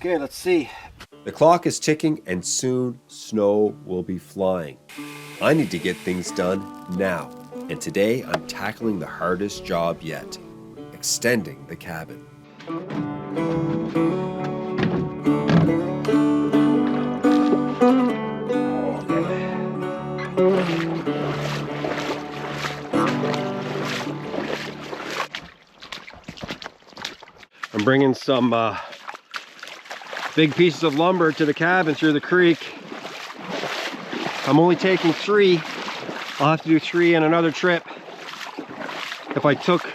Okay, let's see. The clock is ticking and soon snow will be flying. I need to get things done now. And today I'm tackling the hardest job yet, extending the cabin. I'm bringing some big pieces of lumber to the cabin through the creek. I'm only taking 3. I'll have to do 3 in another trip. If I took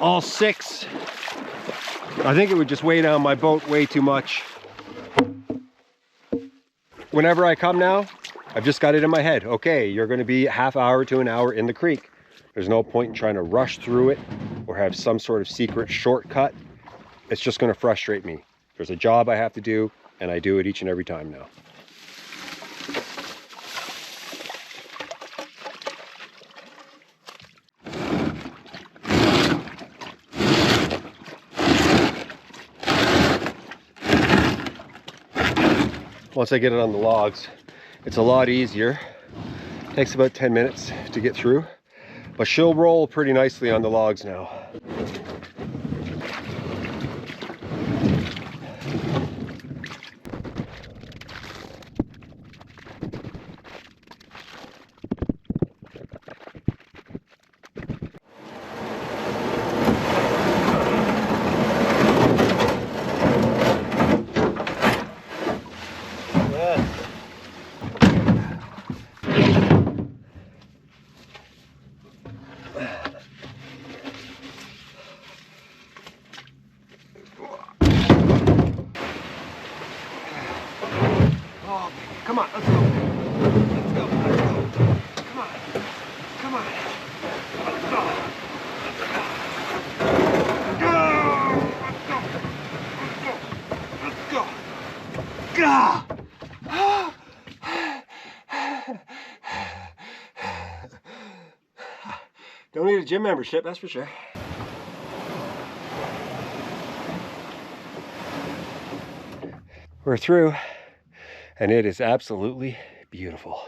all 6, I think it would just weigh down my boat way too much. Whenever I come now, I've just got it in my head. Okay, you're going to be a half hour to an hour in the creek. There's no point in trying to rush through it or have some sort of secret shortcut. It's just going to frustrate me. There's a job I have to do, and I do it each and every time now. Once I get it on the logs, it's a lot easier. It takes about 10 minutes to get through, but she'll roll pretty nicely on the logs now. Come on, let's go. Let's go. Let's go. Come on. Come on. Let's go. Let's go. Go. Let's go. Let's go. Let's go. Go. Don't need a gym membership, that's for sure. We're through. And it is absolutely beautiful.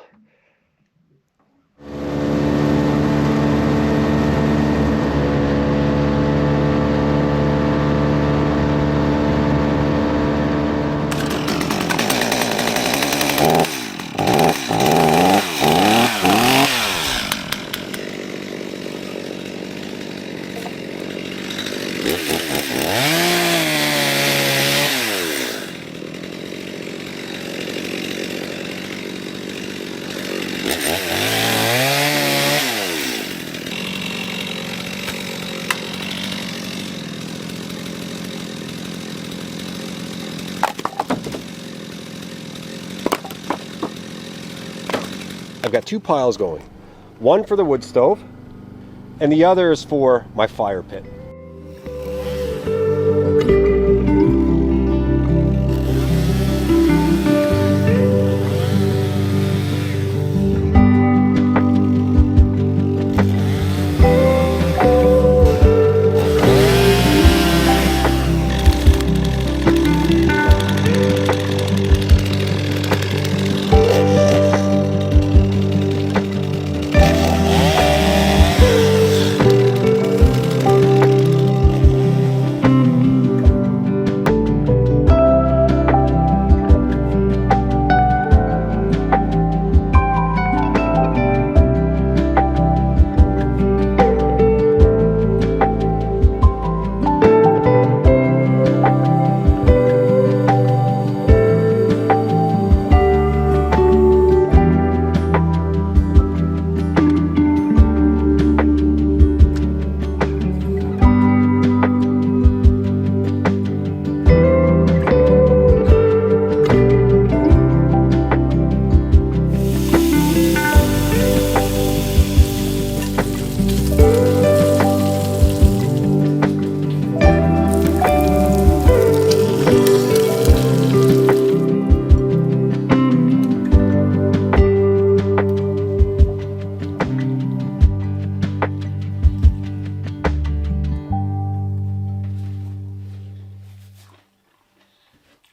I've got 2 piles going. One for the wood stove, and the other is for my fire pit.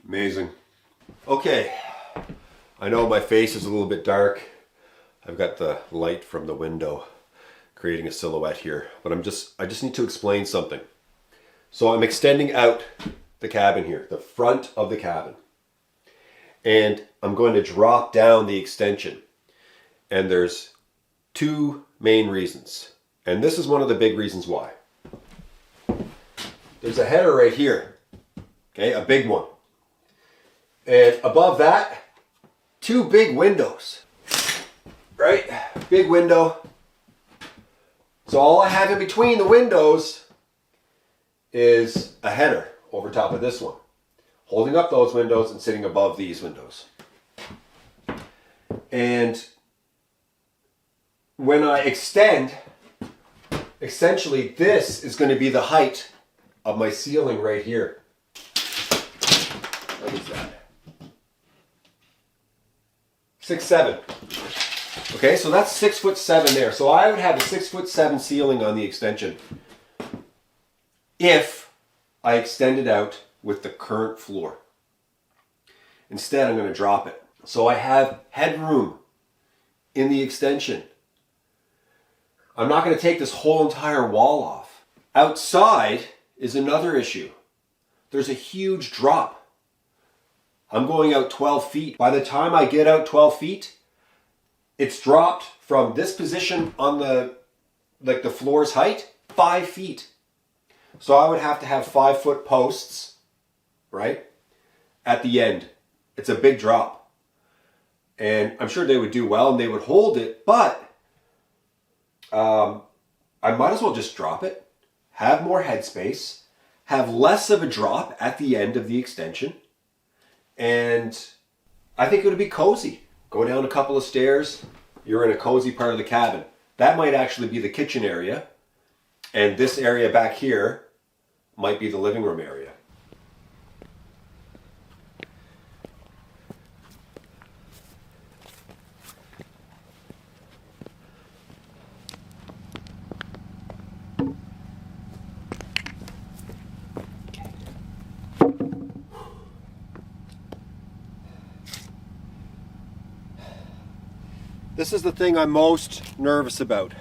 Amazing. Okay, I know my face is a little bit dark. I've got the light from the window creating a silhouette here, but I just need to explain something. So I'm extending out the cabin here, the front of the cabin, and I'm going to drop down the extension. And there's two main reasons, and this is one of the big reasons why. There's a header right here, okay, a big one. And above that, two big windows, right? Big window. So all I have in between the windows is a header over top of this one, holding up those windows and sitting above these windows. And when I extend, essentially this is going to be the height of my ceiling right here. What is that? 6'7". Okay, so that's 6'7" there. So I would have a 6'7" ceiling on the extension if I extend it out with the current floor. Instead, I'm going to drop it. So I have headroom in the extension. I'm not going to take this whole entire wall off. Outside is another issue. There's a huge drop. I'm going out 12 feet. By the time I get out 12 feet, it's dropped from this position on the floor's height, 5 feet. So I would have to have 5-foot posts, right, at the end. It's a big drop. And I'm sure they would do well and they would hold it, but I might as well just drop it, have more headspace, have less of a drop at the end of the extension, and I think it would be cozy. Go down a couple of stairs, you're in a cozy part of the cabin. That might actually be the kitchen area, and this area back here might be the living room area. This is the thing I'm most nervous about.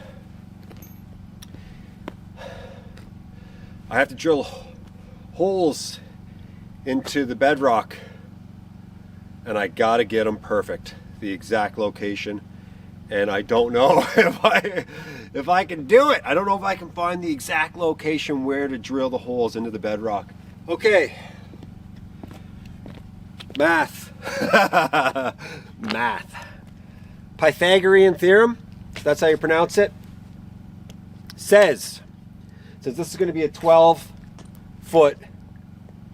I have to drill holes into the bedrock, and I gotta get them perfect, the exact location. And I don't know if I can do it. I don't know if I can find the exact location where to drill the holes into the bedrock. Okay, math. Math. Pythagorean theorem, that's how you pronounce it, says this is going to be a 12-foot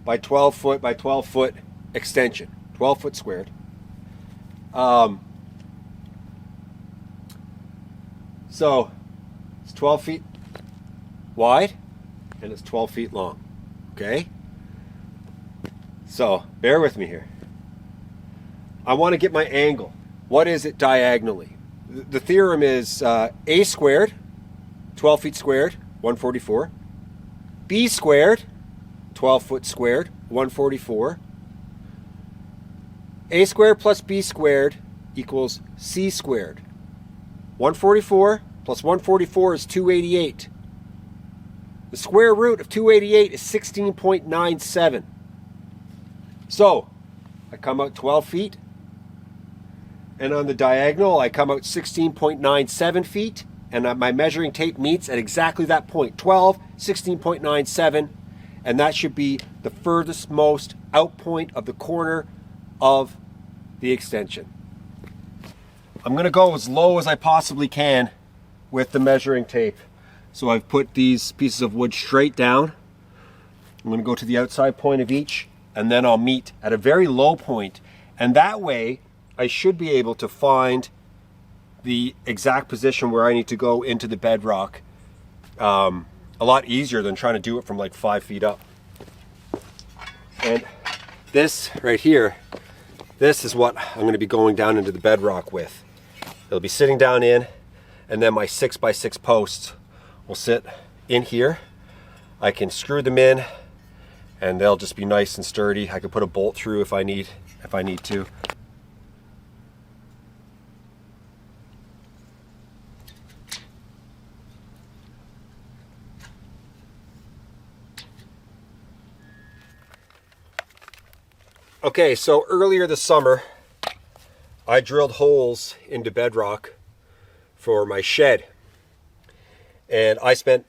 by 12-foot by 12-foot extension, 12 foot squared. So it's 12 feet wide and it's 12 feet long. Okay? So bear with me here. I want to get my angle. What is it diagonally? The theorem is a squared, 12 feet squared, 144. B squared, 12 foot squared, 144. A squared plus B squared equals C squared. 144 plus 144 is 288. The square root of 288 is 16.97. So I come out 12 feet. And on the diagonal, I come out 16.97 feet, and my measuring tape meets at exactly that point, 12, 16.97, and that should be the furthest most out point of the corner of the extension. I'm going to go as low as I possibly can with the measuring tape. So I've put these pieces of wood straight down. I'm going to go to the outside point of each, and then I'll meet at a very low point, and that way I should be able to find the exact position where I need to go into the bedrock a lot easier than trying to do it from like 5 feet up. And this right here, this is what I'm going to be going down into the bedrock with. It'll be sitting down in, and then my 6x6 posts will sit in here. I can screw them in and they'll just be nice and sturdy. I could put a bolt through if I need to. Okay, so earlier this summer, I drilled holes into bedrock for my shed. And I spent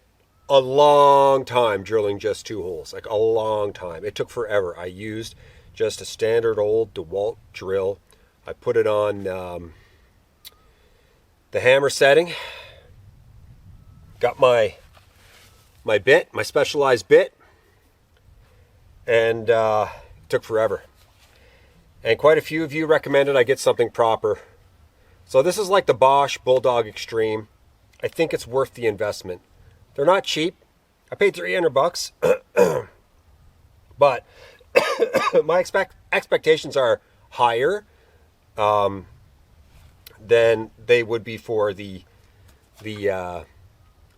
a long time drilling just 2 holes, like a long time. It took forever. I used just a standard old DeWalt drill. I put it on the hammer setting. Got my bit, my specialized bit, and it took forever. And quite a few of you recommended I get something proper. So this is like the Bosch Bulldog Extreme. I think it's worth the investment. They're not cheap. I paid $300, but my expectations are higher than they would be for the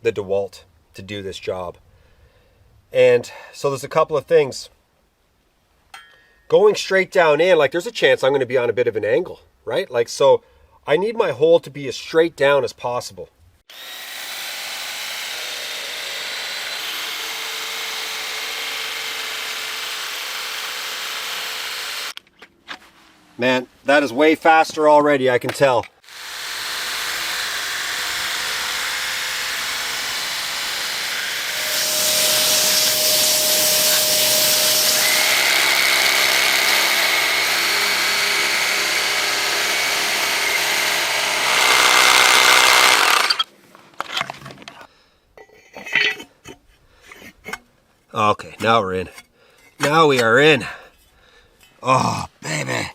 DeWalt to do this job. And so there's a couple of things. Going straight down in, like there's a chance I'm going to be on a bit of an angle, right? Like, so I need my hole to be as straight down as possible. Man, that is way faster already, I can tell. Okay, now we're in. Now we are in. Oh, baby.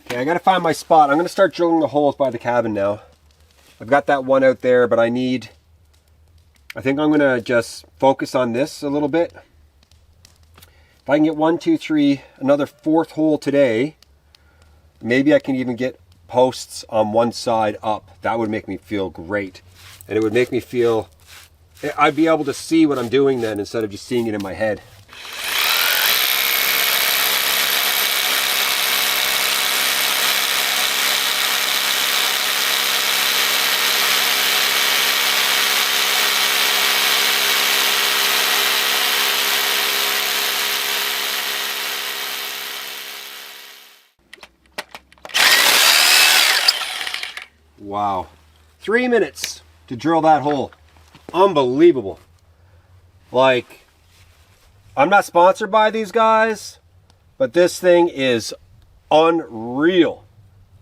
Okay, I gotta find my spot. I'm gonna start drilling the holes by the cabin now. I've got that one out there, but I think I'm gonna just focus on this a little bit. If I can get 1, 2, 3, another 4th hole today, maybe I can even get posts on one side up. That would make me feel great. And it would make me feel, I'd be able to see what I'm doing then instead of just seeing it in my head. Wow, 3 minutes to drill that hole. Unbelievable. Like, I'm not sponsored by these guys, but this thing is unreal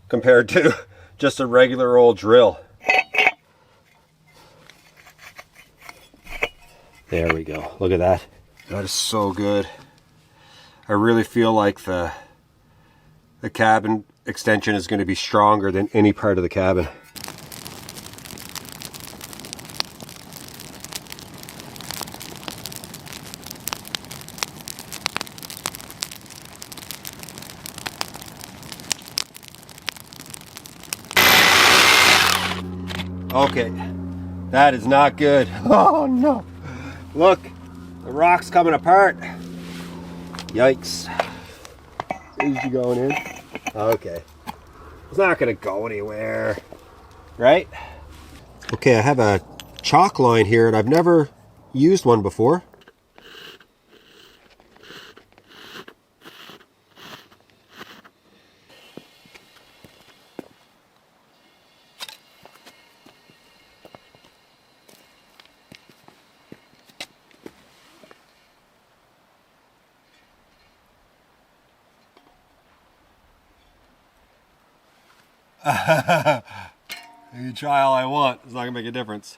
compared to just a regular old drill. There we go. Look at that. That is so good. I really feel like the cabin extension is going to be stronger than any part of the cabin. Okay, that is not good. Oh no. Look, the rock's coming apart. Yikes. Is you going in? Okay. It's not gonna go anywhere, right? Okay, I have a chalk line here and I've never used one before. You can try all I want. It's not gonna make a difference.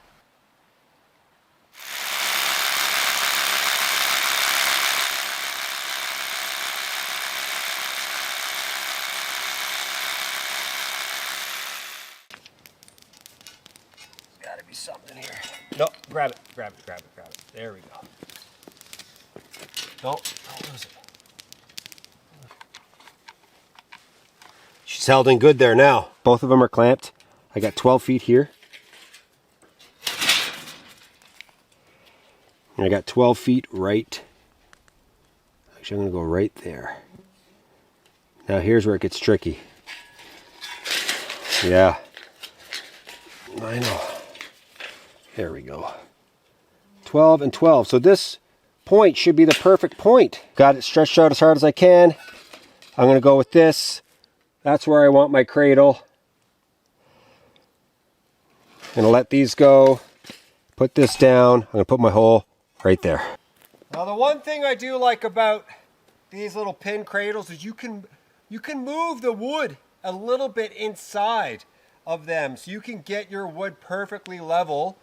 There's gotta be something here. No, grab it, grab it, grab it, grab it. There we go. No, don't lose it. She's held in good there now. Both of them are clamped. I got 12 feet here. And I got 12 feet right. Actually, I'm going to go right there. Now here's where it gets tricky. Yeah. I know. There we go. 12 and 12. So this point should be the perfect point. Got it stretched out as hard as I can. I'm going to go with this. That's where I want my cradle. I'm going to let these go. Put this down. I'm going to put my hole right there. Now the one thing I do like about these little pin cradles is you can move the wood a little bit inside of them, so you can get your wood perfectly level,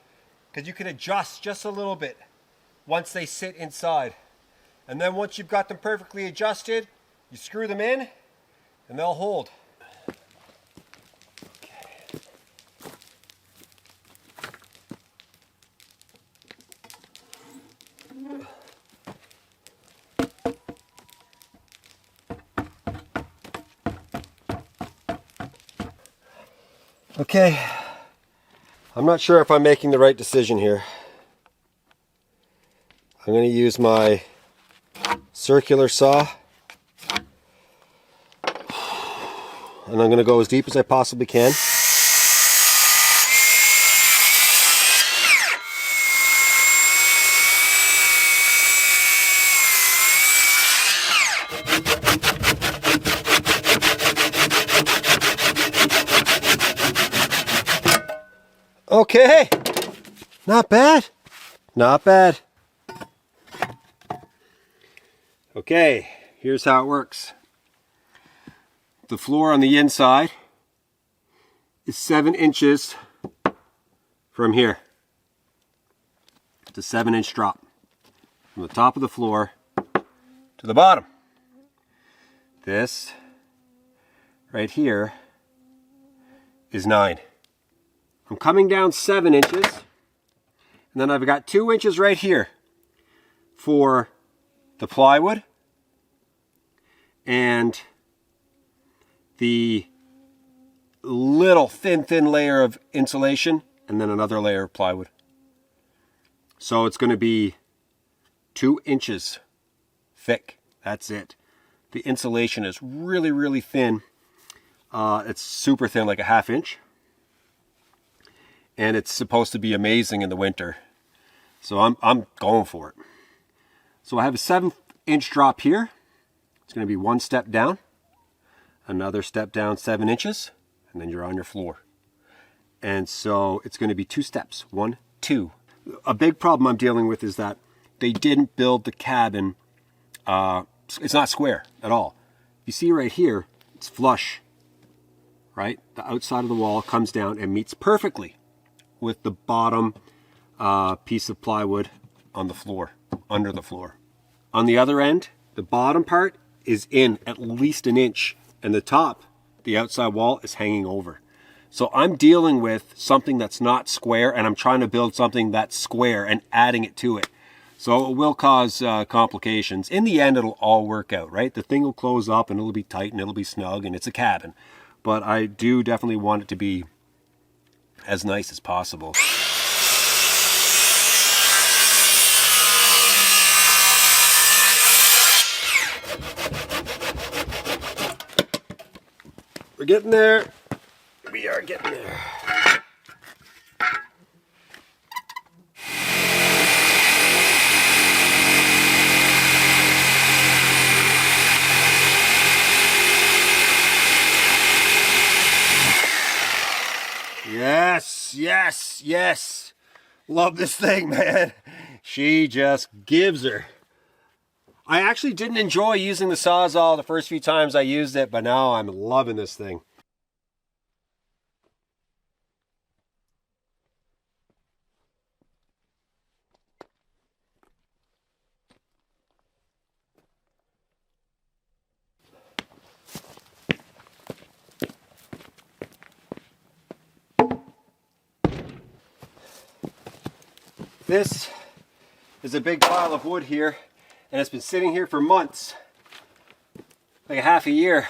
because you can adjust just a little bit once they sit inside. And then once you've got them perfectly adjusted, you screw them in and they'll hold. Okay, I'm not sure if I'm making the right decision here. I'm going to use my circular saw, and I'm going to go as deep as I possibly can. Okay, not bad, not bad. Okay, here's how it works. The floor on the inside is 7 inches from here. It's a 7-inch drop from the top of the floor to the bottom. This right here is 9. I'm coming down 7 inches, and then I've got 2 inches right here for the plywood and the little thin layer of insulation, and then another layer of plywood. So it's going to be 2 inches thick. That's it. The insulation is really thin. It's super thin, like a 1/2 inch. And it's supposed to be amazing in the winter. So I'm going for it. So I have a 7-inch drop here. It's going to be 1 step down, another step down 7 inches, and then you're on your floor. And so it's going to be 2 steps, 1, 2. A big problem I'm dealing with is that they didn't build the cabin. It's not square at all. You see right here, it's flush, right? The outside of the wall comes down and meets perfectly with the bottom piece of plywood on the floor, under the floor. On the other end, the bottom part is in at least 1 inch, and the top, the outside wall, is hanging over. So I'm dealing with something that's not square, and I'm trying to build something that's square and adding it to it. So it will cause complications. In the end, it'll all work out, right? The thing will close up and it'll be tight and it'll be snug and it's a cabin. But I do definitely want it to be as nice as possible. We're getting there. We are getting there. Yes, yes, yes. Love this thing, man. She just gives her. I actually didn't enjoy using the Sawzall the first few times I used it, but now I'm loving this thing. This is a big pile of wood here, and it's been sitting here for months, like a half a year.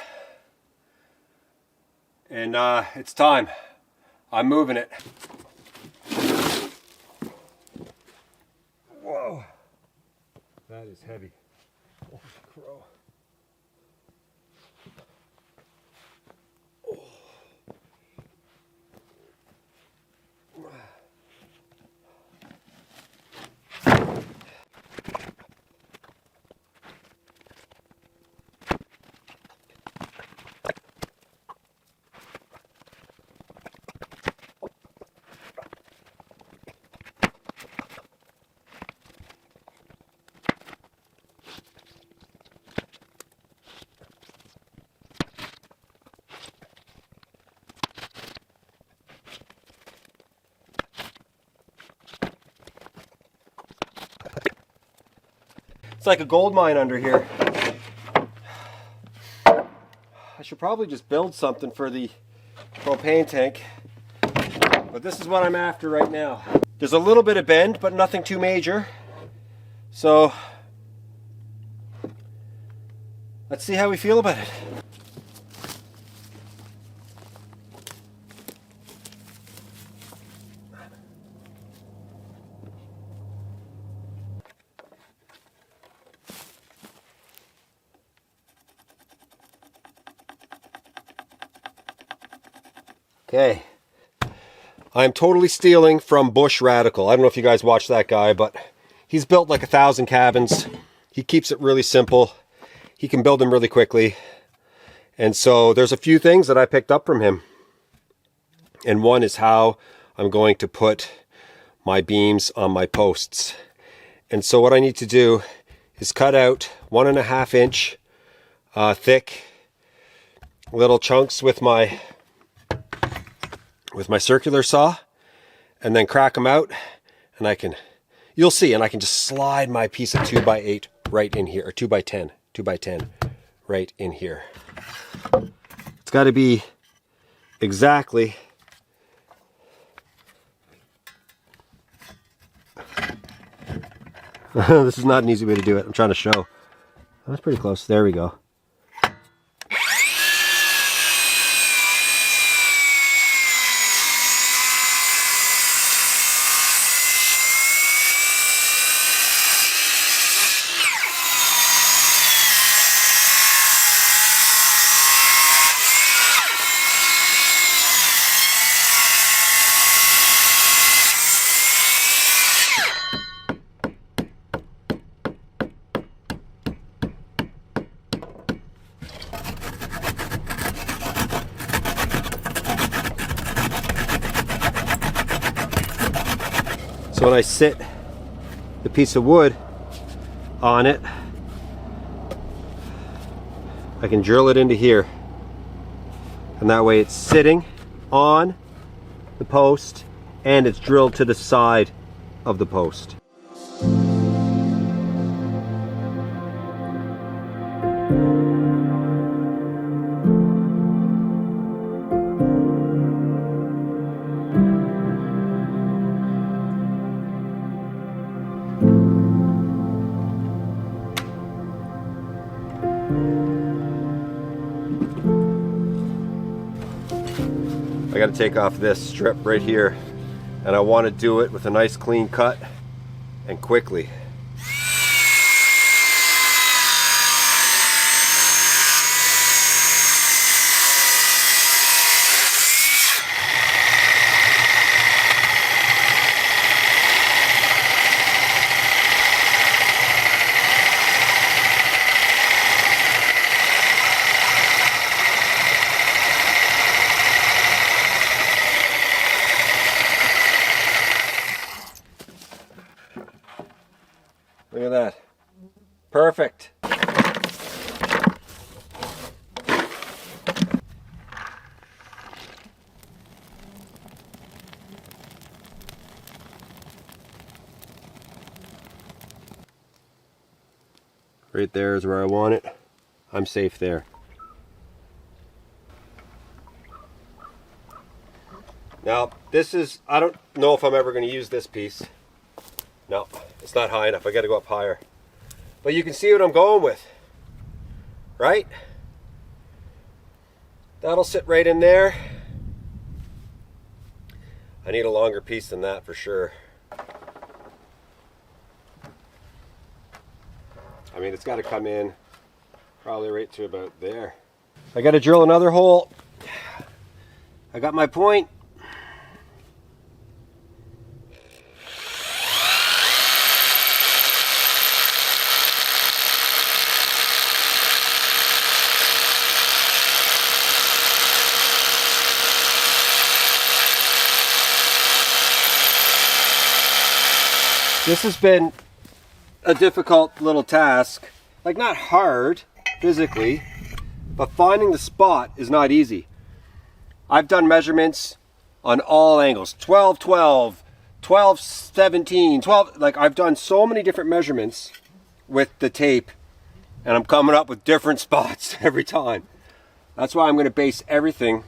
And it's time. I'm moving it. Whoa. That is heavy. Holy crow. It's like a gold mine under here. I should probably just build something for the propane tank, but this is what I'm after right now. There's a little bit of bend, but nothing too major. So let's see how we feel about it. Okay, I'm totally stealing from Bush Radical. I don't know if you guys watch that guy, but he's built like 1,000 cabins. He keeps it really simple. He can build them really quickly. And so there's a few things that I picked up from him. And one is how I'm going to put my beams on my posts. And so what I need to do is cut out 1.5 inch thick little chunks with my circular saw, and then crack them out, and you'll see, and I can just slide my piece of 2x8 right in here, or 2x10 right in here. It's got to be exactly this is not an easy way to do it. I'm trying to show. That's pretty close. There we go. So when I sit the piece of wood on it, I can drill it into here. And that way it's sitting on the post and it's drilled to the side of the post. I got to take off this strip right here, and I want to do it with a nice clean cut and quickly. Look at that. Perfect. Right there is where I want it. I'm safe there. Now, this is, I don't know if I'm ever going to use this piece. No, it's not high enough. I got to go up higher. But you can see what I'm going with, right? That'll sit right in there. I need a longer piece than that for sure. I mean, it's got to come in probably right to about there. I got to drill another hole. I got my point. This has been a difficult little task. Like, not hard physically, but finding the spot is not easy. I've done measurements on all angles, 12, 12, 12, 17, 12, like I've done so many different measurements with the tape, and I'm coming up with different spots every time. That's why I'm going to base everything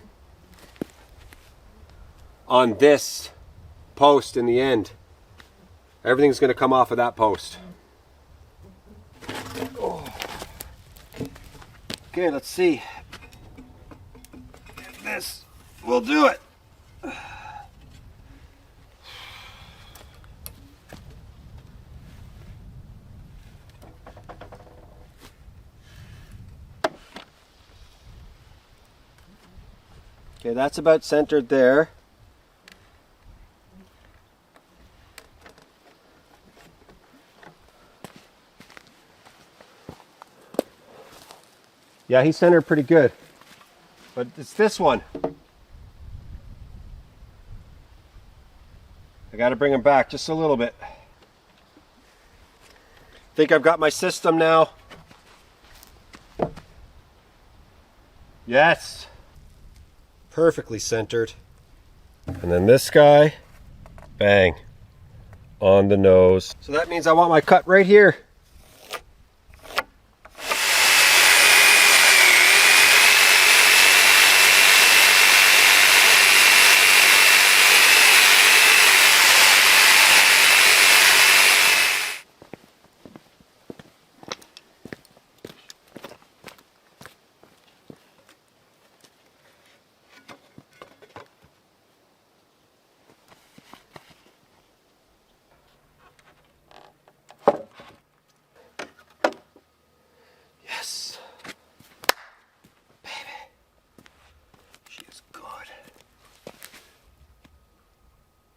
on this post in the end. Everything's going to come off of that post. Oh. Okay, let's see if this will do it. Okay, that's about centered there. Yeah, he's centered pretty good. But it's this one. I got to bring him back just a little bit. Think I've got my system now. Yes. Perfectly centered. And then this guy, bang, on the nose. So that means I want my cut right here.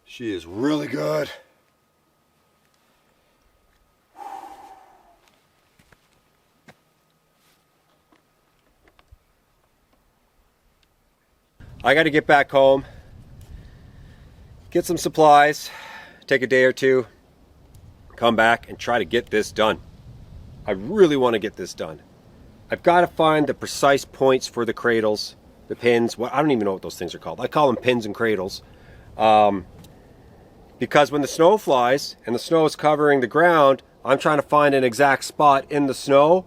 She is really good. I got to get back home, get some supplies, take a day or two, come back and try to get this done. I really want to get this done. I've got to find the precise points for the cradles, the pins. Well, I don't even know what those things are called. I call them pins and cradles. Because when the snow flies and the snow is covering the ground, I'm trying to find an exact spot in the snow.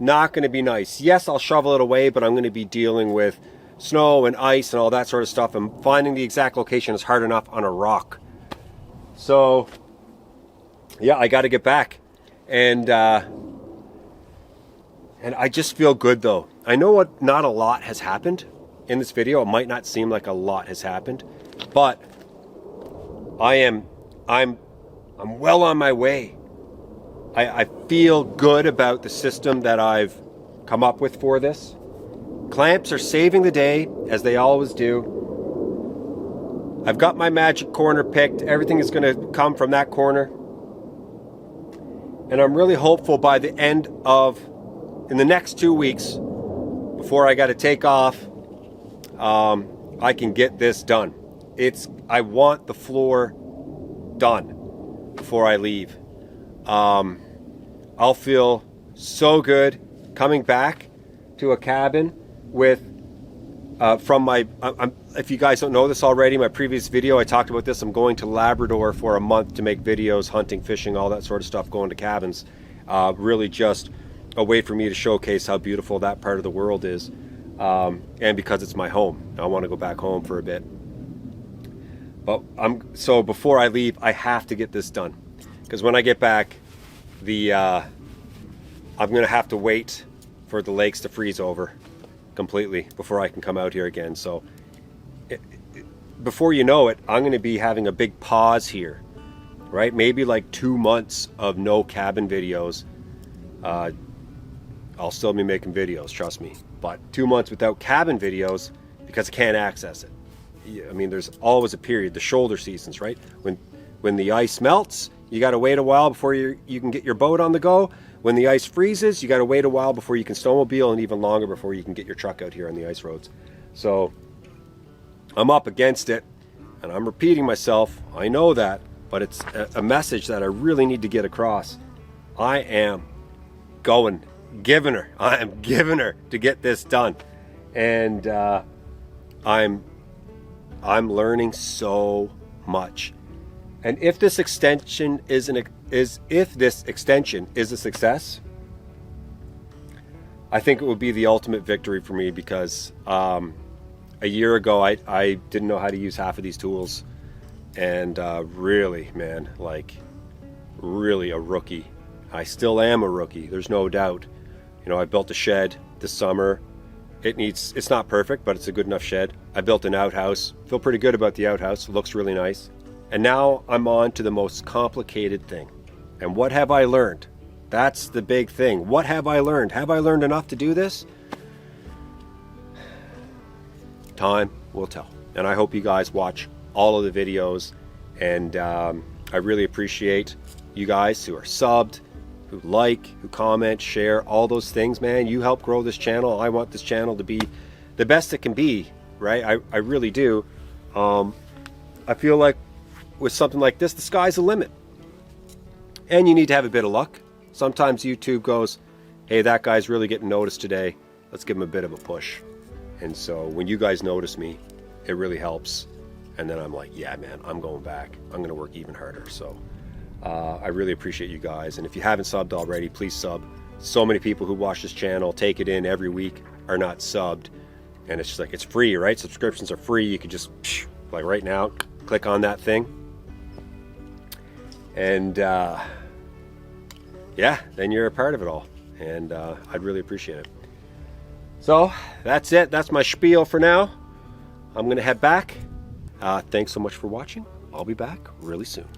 Not going to be nice. Yes, I'll shovel it away, but I'm going to be dealing with snow and ice and all that sort of stuff, and finding the exact location is hard enough on a rock. So yeah, I got to get back, and I just feel good though. I know what not a lot has happened in this video. It might not seem like a lot has happened, but I'm well on my way. I feel good about the system that I've come up with for this. Clamps are saving the day, as they always do. I've got my magic corner picked. Everything is going to come from that corner. And I'm really hopeful by the end of, in the next 2 weeks, before I got to take off, I can get this done. I want the floor done before I leave. I'll feel so good coming back to a cabin with from my if you guys don't know this already, my previous video I talked about this. I'm going to Labrador for a month to make videos, hunting, fishing, all that sort of stuff, going to cabins. Really just a way for me to showcase how beautiful that part of the world is, and because it's my home. I want to go back home for a bit. But so before I leave, I have to get this done. because when I get back, I'm gonna have to wait for the lakes to freeze over completely before I can come out here again. So before you know it, I'm gonna be having a big pause here, right? Maybe like 2 months of no cabin videos. I'll still be making videos, trust me, but 2 months without cabin videos because I can't access it. I mean, there's always a period, the shoulder seasons, right? When the ice melts, you got to wait a while before you can get your boat on the go. When the ice freezes, you got to wait a while before you can snowmobile, and even longer before you can get your truck out here on the ice roads. So I'm up against it, and I'm repeating myself. I know that, but it's a message that I really need to get across. I am giving her to get this done, and I'm learning so much. And if this extension is a success, I think it would be the ultimate victory for me, because a year ago I didn't know how to use half of these tools, and really, man, like really a rookie. I still am a rookie, there's no doubt. You know, I built a shed this summer. It's not perfect, but it's a good enough shed. I built an outhouse. Feel pretty good about the outhouse. It looks really nice. And now I'm on to the most complicated thing. And what have I learned? That's the big thing. What have I learned? Have I learned enough to do this? Time will tell. And I hope you guys watch all of the videos. And I really appreciate you guys who are subbed, who like, who comment, share, all those things, man. You help grow this channel. I want this channel to be the best it can be, right? I really do. I feel like with something like this, the sky's the limit. And you need to have a bit of luck. Sometimes YouTube goes, hey, that guy's really getting noticed today. Let's give him a bit of a push. And so when you guys notice me, it really helps. And then I'm like, yeah, man, I'm going back. I'm going to work even harder. So I really appreciate you guys. And if you haven't subbed already, please sub. So many people who watch this channel, take it in every week, are not subbed. And it's just like, it's free, right? Subscriptions are free. You can just, like right now, click on that thing. And yeah, then you're a part of it all. And I'd really appreciate it. So that's it. That's my spiel for now. I'm going to head back. Thanks so much for watching. I'll be back really soon.